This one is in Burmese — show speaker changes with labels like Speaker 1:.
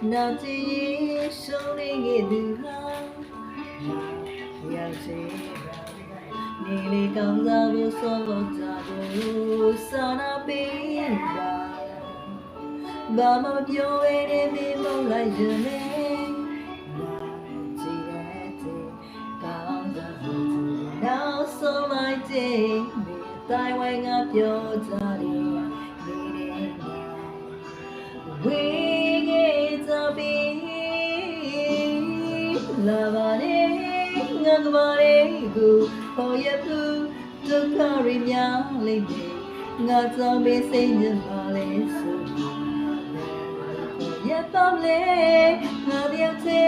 Speaker 1: နောက်ကြည့်ရင်ရှုံးနေခဲ့သူဟာရောက်စေနေလေကောင်းစားဖို့စောလို့ကြဖို့စာနာပေးတာဘာမှပြောရတဲ့မင်းမလိုက်ရနဲ့ကြည့်ရတဲ့ကောင်းစားဖို့နောက်ဆုံးလိုက်တဲ့တိုင်းဝိုင်းကပြောကြတယ်We get to be lavare ngavare gu hoyatu to carry mya lebe nga zombie sing ma le so ya tam le nga diam che